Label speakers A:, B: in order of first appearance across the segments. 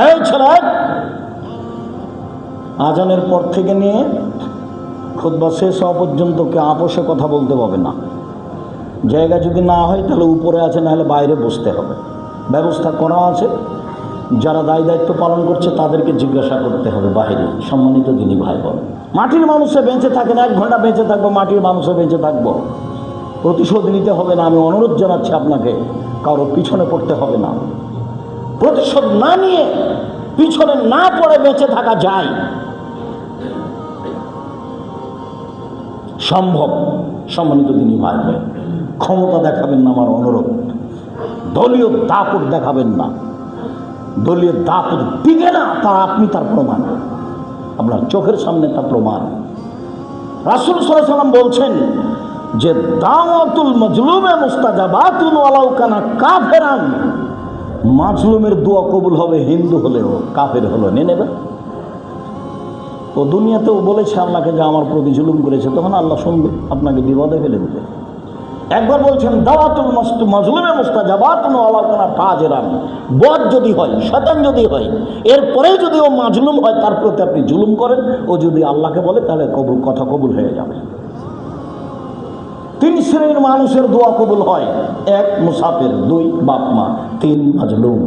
A: এই ছেলে, আজানের পর থেকে নিয়ে খুতবা শেষ হওয়া পর্যন্ত কে আপোষে কথা বলতে পারবে না। জায়গা যদি না হয় তাহলে উপরে আছে, না হলে বাইরে বসতে হবে। ব্যবস্থা করা আছে, যারা দায় দায়িত্ব পালন করছে তাদেরকে জিজ্ঞাসা করতে হবে বাইরে। সম্মানিত দিনী ভাই বোন, মাটির মানুষে বেঁচে থাকেন, 1 ঘন্টা বেঁচে থাকবো, মাটির মানুষে বেঁচে থাকবো। প্রতিশোধ নিতে হবে না, আমি অনুরোধ জানাচ্ছি আপনাকে, কারো পিছনে পড়তে হবে না। প্রতিশোধ না নিয়ে, পিছনে না পড়ে বেঁচে থাকা যায়, সম্ভব। সম্মানিত দিনী ভাই, ক্ষমতা দেখাবেন না, আমার অনুরোধ। দলীয় দাপট দেখাবেন না। দলীয় দাপট টিকে না, আপনি তার প্রমাণ, আপনার চোখের সামনে তা প্রমাণ। রাসূল সাল্লাল্লাহু আলাইহি ওয়াসাল্লাম বলছেন যে দাওয়াতুল মাজলুমে মুস্তাজাবাতুন ওয়ালাউ কানা কাফিরান। মাজলুমের দোয়া কবুল হবে, হিন্দু হলেও, কাফের হলেও নিয়ে নেবে। ও দুনিয়াতেও বলেছে আল্লাহকে যে আমার প্রতি জুলুম করেছে, তখন আল্লাহ শুনবে, আপনাকে বিপদে ফেলে দেবে। একবার বলছেন দাওয়াতুল মাজলুমে মুস্তাজাবাতুন ওয়ালাউ কানা ফাজিরান। বদ যদি হয়, শয়তান যদি হয়, এরপরেই যদি ও মাজলুম হয়, তার প্রতি আপনি জুলুম করেন, ও যদি আল্লাহকে বলে তাহলে কথা কবুল হয়ে যাবে। 3 শ্রেণীর মানুষের দোয়া কবুল হয়: 1 মুসাফির, 2 বাপ মা, 3 মাজলুম।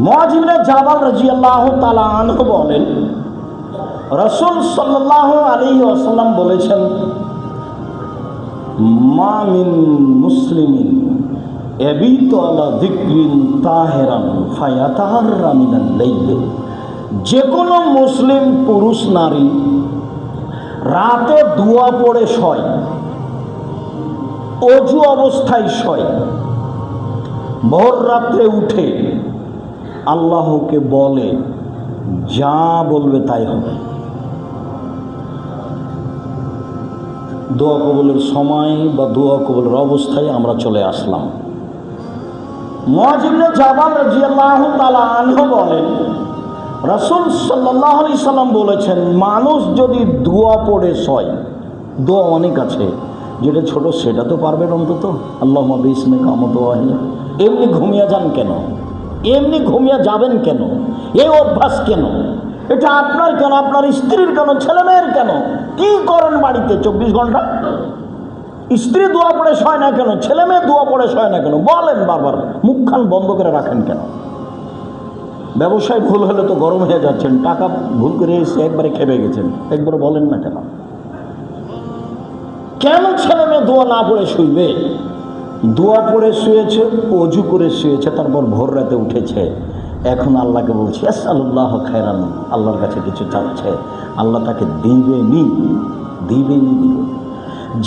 A: মুআয ইবনে জাবাল রাদিয়াল্লাহু তাআলা আনহু বলেন, রাসূল সাল্লাল্লাহু আলাইহি ওয়াসাল্লাম বলেছেন, মা মিন মুসলিমিন ইয়াবিতু আলা যিকরিন তাহিরান ফায়াতাহাররা মিনাল লাইল। যে কোনো মুসলিম পুরুষ নারী রাতে দোয়া পড়ে শয়, অজু অবস্থায় শয়, ভোর রাত্রে উঠে আল্লাহকে বলে, যা বলবে তাই হবে। দোয়া কবুলের সময় বা দোয়া কবুলের অবস্থায় আমরা চলে আসলাম। মুআয ইবনে জাবাল রাদিয়াল্লাহু তাআলা আনহু বলেন, রাসূল সাল্লাল্লাহু আলাইহি সাল্লাম বলেছেন, মানুষ যদি দোয়া পড়ে শয়, দোয়া অনেক আছে, যেটা ছোট সেটা তো পারবেন অন্তত, আল্লাহুম্মা বিসমিকা আমুতু ওয়া আহইয়া। এমনি ঘুমিয়ে যান কেন? এমনি ঘুমিয়ে যাবেন কেন? এই অভ্যাস কেন? এটা আপনার কেন? আপনার স্ত্রীর কেন? ছেলেমেয়ের কেন? কি করেন বাড়িতে 24 ঘন্টা? স্ত্রী দোয়া পড়ে শয় না কেন? ছেলে মেয়ে দোয়া পড়ে শয় না কেন? বলেন বারবার, মুখখান বন্ধ করে রাখেন কেন? ব্যবসায় ভুল হলে তো গরম হয়ে যাচ্ছেন, টাকা ভুল করে এসে একবারে খেপে গেছেন, একবার বলেন না কেন? কেন ছেলে মেয়ে দোয়া না পড়ে শুইবে? দোয়া পড়ে শুয়েছে, অজু করে শুয়েছে, তারপর ভোর রাতে উঠেছে, এখন আল্লাহকে বলছে আসআলুল্লাহ খায়রান, আল্লাহর কাছে কিছু চাচ্ছে, আল্লাহ তাকে দিবেনি।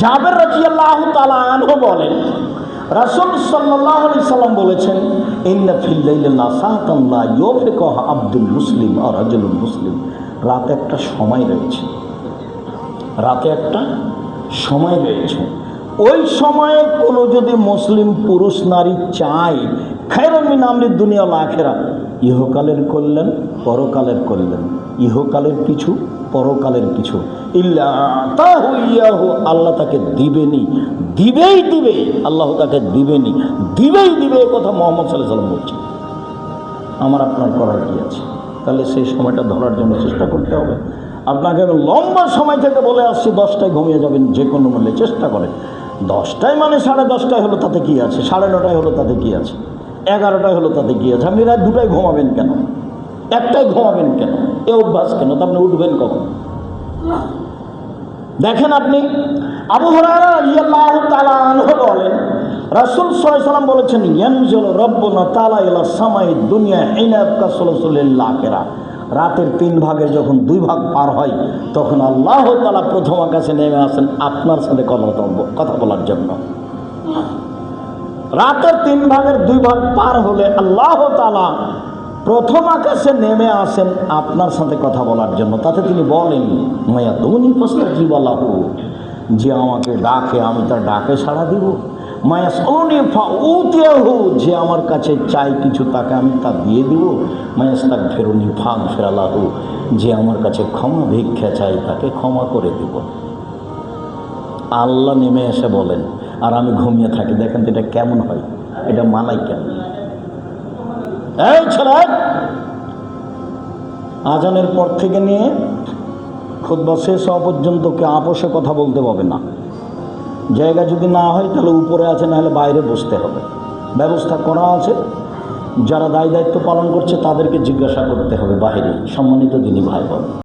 A: জাবের রাদিয়াল্লাহু তাআলা আনহু বলেন, রাসূল সাল্লাল্লাহু আলাইহি সাল্লাম বলেছেন, ইন্না ফিল লাইলি লাসাতান লা ইউফিকুহা আবদুল মুসলিম আর রাজুলুল মুসলিম। রাতে একটা সময় রয়েছে, রাতে একটা সময় রয়েছে। ওই সময়ে কোনো যদি মুসলিম পুরুষ নারী চায় খায়রুম মিন আমরিদ দুনিয়া ওয়াল আখিরা, ইহকালের কল্যাণ, পরকালের কল্যাণ, ইহকালের কিছু, পরকালের কিছু, ইল্লা আতাহু ইয়াহু, আল্লাহ তাকে দিবেনি, দিবেই দিবে, আল্লাহ তাকে দিবেনি, দিবেই দিবে। এই কথা মুহাম্মদ সাল্লাল্লাহু আলাইহি ওয়াসাল্লাম বলছেন। আমার আপনার করার কি আছে? তাহলে সেই সময়টা ধরার জন্য চেষ্টা করতে হবে। আপনাকে লম্বা সময় থেকে বলে আসছি 10টায় ঘুমিয়ে যাবেন, যে কোনো মূল্যে চেষ্টা করেন। 10টায় মানে 10:30টায় হলো তাতে কি আছে, 9:30টায় হলো তাতে কি আছে, 11টায় হলো তাতে কি আছে? আপনি রাত 2টায় ঘুমাবেন কেন? 1টায় ঘুমাবেন কেন? এ অভ্যাস কেন? তা আপনি উঠবেন কখন? দেখেন আপনি, আবু হুরায়রা রাদিয়াল্লাহু তাআলা আনহু বলেন, রাসূল সাল্লাল্লাহু আলাইহি ওয়াসাল্লাম বলেছেন, ইয়ানজিলু রাব্বুনা তাআলা ইলা সামাইদ দুনিয়া হিনা ইয়াবকা সুলুসুল আখিরা। রাতের 3 ভাগের যখন 2 ভাগ পার হয়, তখন আল্লাহ তাআলা প্রথম আকাশে নেমে আসেন আপনার সাথে কথা বলার জন্য। রাতের 3 ভাগের 2 ভাগ পার হলে আল্লাহ তাআলা প্রথম আকাশে নেমে আসেন আপনার সাথে কথা বলার জন্য। তাতে তিনি বলেন, মায়া দুনি ফাস্তাজিবা লাহু, যে আমাকে ডাকে আমি তার ডাকে সাড়া দিব। মায়া সালুনি ফাউতিয়াহু, যে আমার কাছে চাই কিছু তাকে আমি তা দিয়ে দিব। মায়াস্তাগফিরুনি ফাগফির লাহু, যে আমার কাছে ক্ষমা ভিক্ষা চাই তাকে ক্ষমা করে দিব। আল্লাহ নেমে এসে বলেন, আর আমি ঘুমিয়ে থাকি। দেখেন তো এটা কেমন হয়? এটা মানাই কেন? এই ছেলে, আজানের পর থেকে নিয়ে খুতবা শেষ হওয়া পর্যন্ত কে আপোষে কথা বলতে পারবে না। জায়গা যদি না হয় তাহলে উপরে আছে, না হলে বাইরে বসতে হবে। ব্যবস্থা করা আছে, যারা দায় দায়িত্ব পালন করছে তাদেরকে জিজ্ঞাসা করতে হবে বাইরে। সম্মানিত দিনী ভাই বোন,